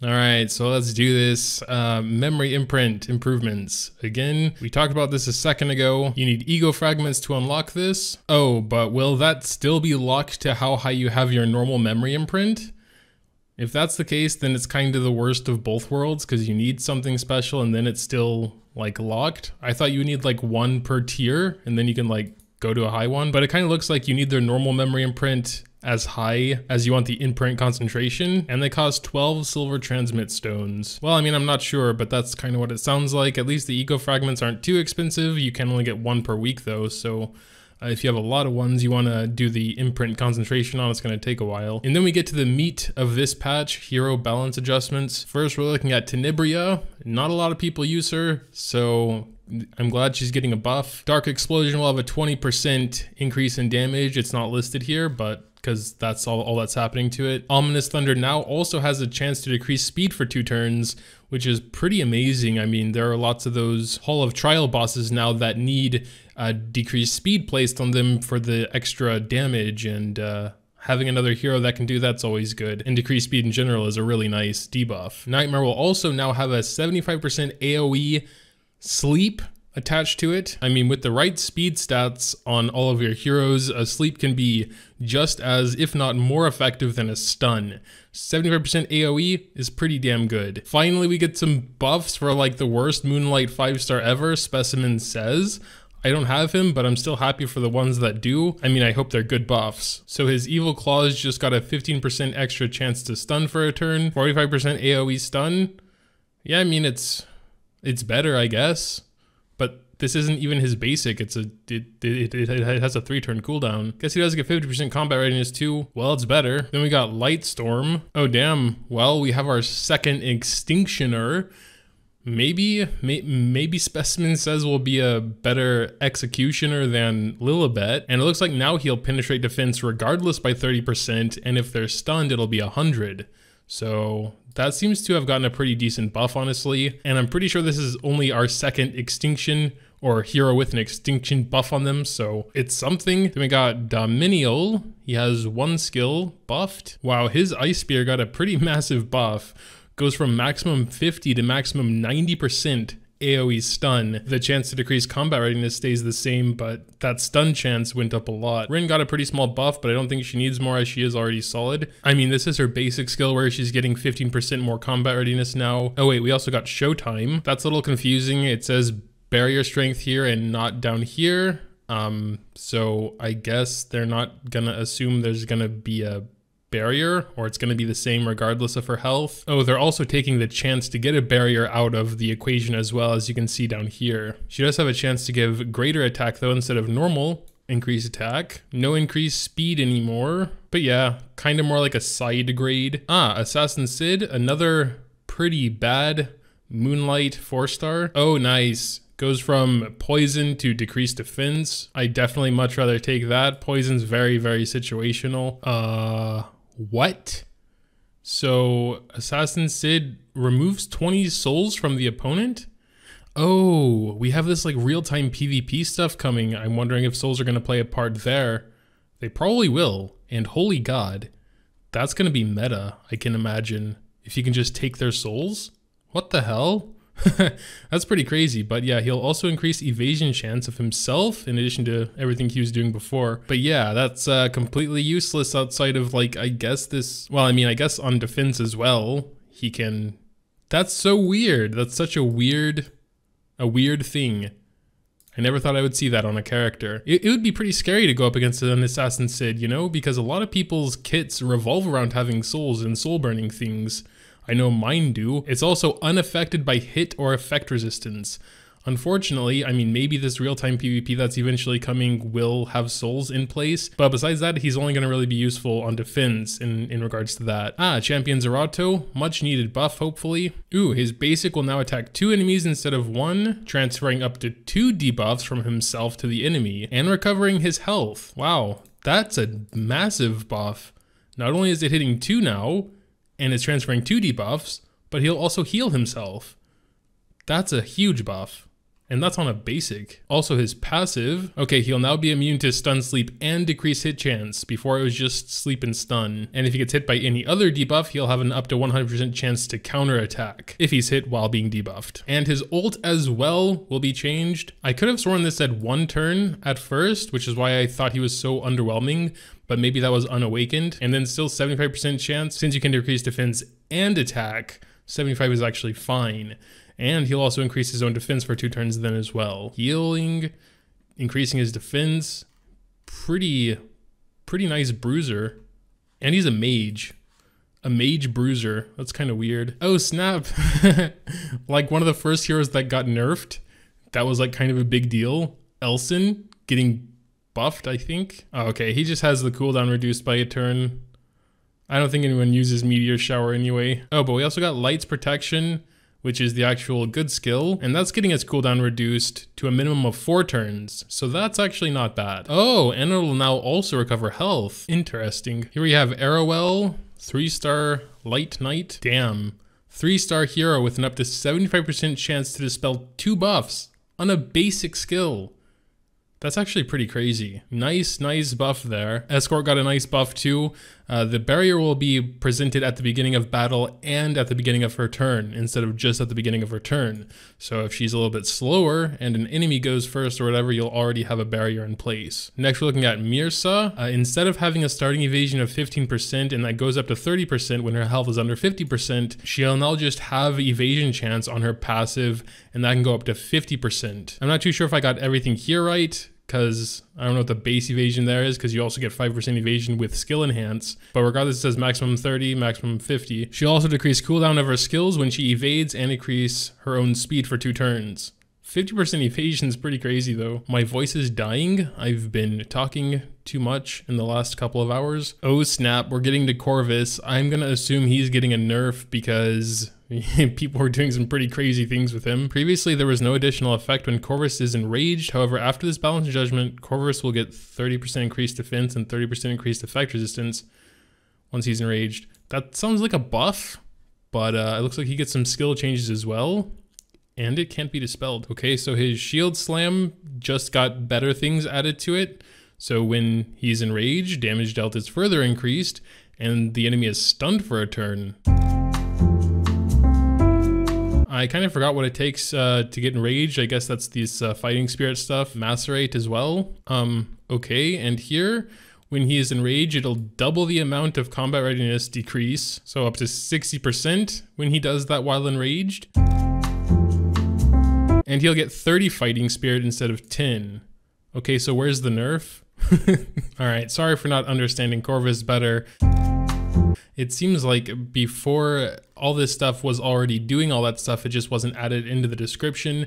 All right, so let's do this. Memory imprint improvements. Again, we talked about this a second ago. You need ego fragments to unlock this. Oh, but will that still be locked to how high you have your normal memory imprint? If that's the case, then it's kind of the worst of both worlds because you need something special and then it's still like locked. I thought you need like one per tier and then you can like go to a high one, but it kind of looks like you need their normal memory imprint as high as you want the imprint concentration, and they cost 12 silver transmit stones. Well, I mean, I'm not sure, but that's kind of what it sounds like. At least the ego fragments aren't too expensive. You can only get one per week though, so if you have a lot of ones you want to do the imprint concentration on, it's going to take a while. And then we get to the meat of this patch, hero balance adjustments. First, we're looking at Tenebria. Not a lot of people use her, so I'm glad she's getting a buff. Dark Explosion will have a 20% increase in damage. It's not listed here, but because that's all that's happening to it. Ominous Thunder now also has a chance to decrease speed for 2 turns, which is pretty amazing. I mean, there are lots of those Hall of Trial bosses now that need decreased speed placed on them for the extra damage, and having another hero that can do that's always good. And decreased speed in general is a really nice debuff. Nightmare will also now have a 75% AoE sleep attached to it. I mean, with the right speed stats on all of your heroes, a sleep can be just as, if not more effective than a stun. 75% AoE is pretty damn good. Finally, we get some buffs for like the worst Moonlight 5-star ever, Specimen says. I don't have him, but I'm still happy for the ones that do. I mean, I hope they're good buffs. So his Evil Claws just got a 15% extra chance to stun for a turn, 45% AoE stun. Yeah, I mean, it's better, I guess. But this isn't even his basic. It has a 3-turn cooldown. Guess he does get 50% combat readiness too. Well, it's better. Then we got Light Storm. Oh damn. Well, we have our second Extinctioner. Maybe Specimen says we'll be a better executioner than Lilibet. And it looks like now he'll penetrate defense regardless by 30, and if they're stunned, it'll be 100. So that seems to have gotten a pretty decent buff, honestly. And I'm pretty sure this is only our second extinction or hero with an extinction buff on them, so it's something. Then we got Dominial. He has 1 skill buffed. Wow, his Ice Spear got a pretty massive buff. Goes from maximum 50 to maximum 90% AoE stun. The chance to decrease combat readiness stays the same, but that stun chance went up a lot. Rin got a pretty small buff, but I don't think she needs more as she is already solid. I mean, this is her basic skill where she's getting 15% more combat readiness now. Oh wait, we also got Showtime. That's a little confusing. It says barrier strength here and not down here. So I guess they're not gonna assume there's gonna be a barrier, or it's going to be the same regardless of her health. Oh, they're also taking the chance to get a barrier out of the equation as well, as you can see down here. She does have a chance to give greater attack though instead of normal increased attack. No increased speed anymore, but yeah, kind of more like a side grade. Assassin Sid, another pretty bad Moonlight 4-star. Oh, nice. Goes from poison to decreased defense. I definitely much rather take that. Poison's very, very situational. What? So Assassin Sid removes 20 souls from the opponent? Oh, we have this like real-time PvP stuff coming. I'm wondering if souls are going to play a part there. They probably will. And holy god, that's going to be meta, I can imagine. If you can just take their souls? What the hell? That's pretty crazy, but yeah, he'll also increase evasion chance of himself in addition to everything he was doing before. But yeah, that's completely useless outside of like, I guess this, well, I mean, I guess on defense as well, he can, that's so weird. That's such a weird thing. I never thought I would see that on a character. It would be pretty scary to go up against an Assassin Sid, you know, because a lot of people's kits revolve around having souls and soul burning things. I know mine do. It's also unaffected by hit or effect resistance. Unfortunately, I mean, maybe this real-time PvP that's eventually coming will have souls in place, but besides that, he's only going to really be useful on defense in regards to that. Champion Urato, much needed buff, hopefully. Ooh, his basic will now attack 2 enemies instead of 1, transferring up to 2 debuffs from himself to the enemy, and recovering his health. Wow, that's a massive buff. Not only is it hitting 2 now, and it's transferring 2 debuffs, but he'll also heal himself. That's a huge buff. And that's on a basic. Also his passive, okay, he'll now be immune to stun, sleep, and decrease hit chance. Before it was just sleep and stun. And if he gets hit by any other debuff, he'll have an up to 100% chance to counter attack if he's hit while being debuffed. And his ult as well will be changed. I could have sworn this said 1 turn at first, which is why I thought he was so underwhelming, but maybe that was unawakened. And then still 75% chance, since you can decrease defense and attack, 75 is actually fine. And he'll also increase his own defense for 2 turns then as well. Healing, increasing his defense, pretty nice bruiser. And he's a mage bruiser. That's kind of weird. Oh snap, like one of the first heroes that got nerfed, that was like kind of a big deal. Elson getting buffed, I think. Oh, okay, he just has the cooldown reduced by a turn. I don't think anyone uses Meteor Shower anyway. Oh, but we also got Light's Protection, which is the actual good skill, and that's getting its cooldown reduced to a minimum of 4 turns, so that's actually not bad. Oh, and it'll now also recover health. Interesting. Here we have Arrowell, 3-star Light Knight. Damn, 3-star hero with an up to 75% chance to dispel 2 buffs on a basic skill. That's actually pretty crazy. Nice buff there. Escort got a nice buff too. The barrier will be presented at the beginning of battle and at the beginning of her turn, instead of just at the beginning of her turn. So if she's a little bit slower and an enemy goes first or whatever, you'll already have a barrier in place. Next we're looking at Mirsa. Instead of having a starting evasion of 15% and that goes up to 30% when her health is under 50%, she'll now just have evasion chance on her passive, and that can go up to 50%. I'm not too sure if I got everything here right, because I don't know what the base evasion there is, because you also get 5% evasion with skill enhance, but regardless it says maximum 30, maximum 50. She'll also decrease cooldown of her skills when she evades and increase her own speed for 2 turns. 50% evasion is pretty crazy though. My voice is dying. I've been talking too much in the last couple of hours. Oh snap, we're getting to Corvis. I'm gonna assume he's getting a nerf because people were doing some pretty crazy things with him. Previously, there was no additional effect when Corvis is enraged. However, after this Balance Judgment, Corvis will get 30% increased defense and 30% increased effect resistance once he's enraged. That sounds like a buff, but it looks like he gets some skill changes as well, and it can't be dispelled. Okay, so his Shield Slam just got better things added to it. So when he's enraged, damage dealt is further increased, and the enemy is stunned for a turn. I kind of forgot what it takes to get enraged. I guess that's this fighting spirit stuff. Macerate as well. Okay, and here, when he is enraged, it'll double the amount of combat readiness decrease. So up to 60% when he does that while enraged. And he'll get 30 fighting spirit instead of 10. Okay, so where's the nerf? All right, sorry for not understanding Corvis better. It seems like before all this stuff was already doing all that stuff, it just wasn't added into the description.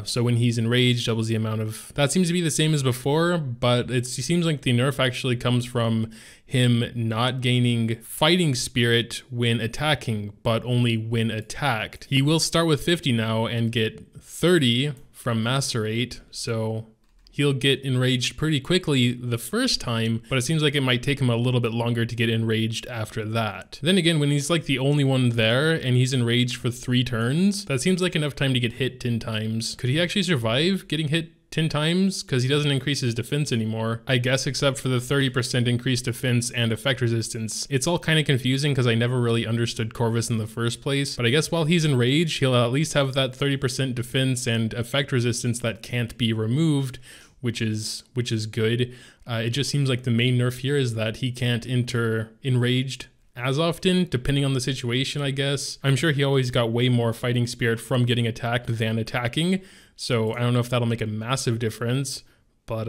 So when he's enraged, doubles the amount of... That seems to be the same as before, but it seems like the nerf actually comes from him not gaining fighting spirit when attacking, but only when attacked. He will start with 50 now and get 30 from Macerate, so he'll get enraged pretty quickly the first time, but it seems like it might take him a little bit longer to get enraged after that. Then again, when he's like the only one there and he's enraged for 3 turns, that seems like enough time to get hit 10 times. Could he actually survive getting hit 10 times? Because he doesn't increase his defense anymore, I guess, except for the 30% increased defense and effect resistance. It's all kind of confusing because I never really understood Corvis in the first place, but I guess while he's enraged, he'll at least have that 30% defense and effect resistance that can't be removed, which is good. It just seems like the main nerf here is that he can't enter enraged as often, depending on the situation, I guess. I'm sure he always got way more fighting spirit from getting attacked than attacking, so I don't know if that'll make a massive difference, but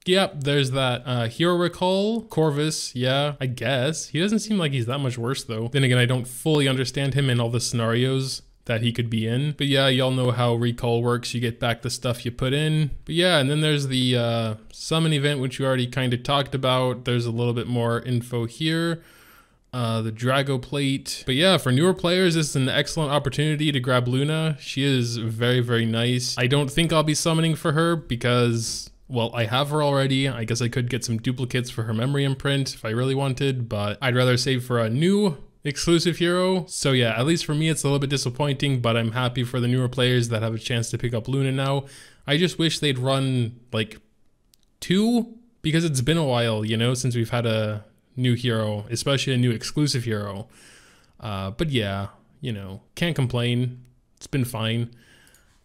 yeah, there's that. Hero Recall, Corvis, yeah, I guess. He doesn't seem like he's that much worse though. Then again, I don't fully understand him in all the scenarios that he could be in. But yeah, y'all know how recall works. You get back the stuff you put in. But yeah, and then there's the summon event, which we already kind of talked about. There's a little bit more info here. The Drago plate. But yeah, for newer players, this is an excellent opportunity to grab Luna. She is very, very nice. I don't think I'll be summoning for her because, well, I have her already. I guess I could get some duplicates for her memory imprint if I really wanted, but I'd rather save for a new exclusive hero. So yeah, at least for me, it's a little bit disappointing, but I'm happy for the newer players that have a chance to pick up Luna now. I just wish they'd run like 2, because it's been a while, you know, since we've had a new hero, especially a new exclusive hero. But yeah, you know, can't complain. It's been fine.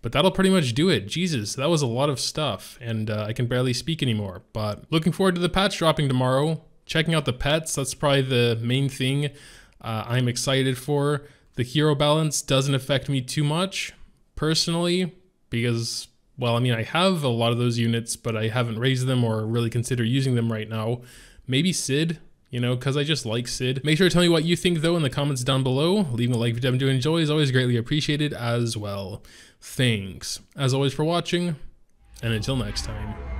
But that'll pretty much do it. Jesus, that was a lot of stuff, and I can barely speak anymore. But looking forward to the patch dropping tomorrow. Checking out the pets, that's probably the main thing I'm excited for. The hero balance doesn't affect me too much, personally, because, well, I mean, I have a lot of those units, but I haven't raised them or really consider using them right now. Maybe Sid, you know, because I just like Sid. Make sure to tell me what you think, though, in the comments down below. Leaving a like if you do enjoy is always greatly appreciated as well. Thanks, as always, for watching, and until next time.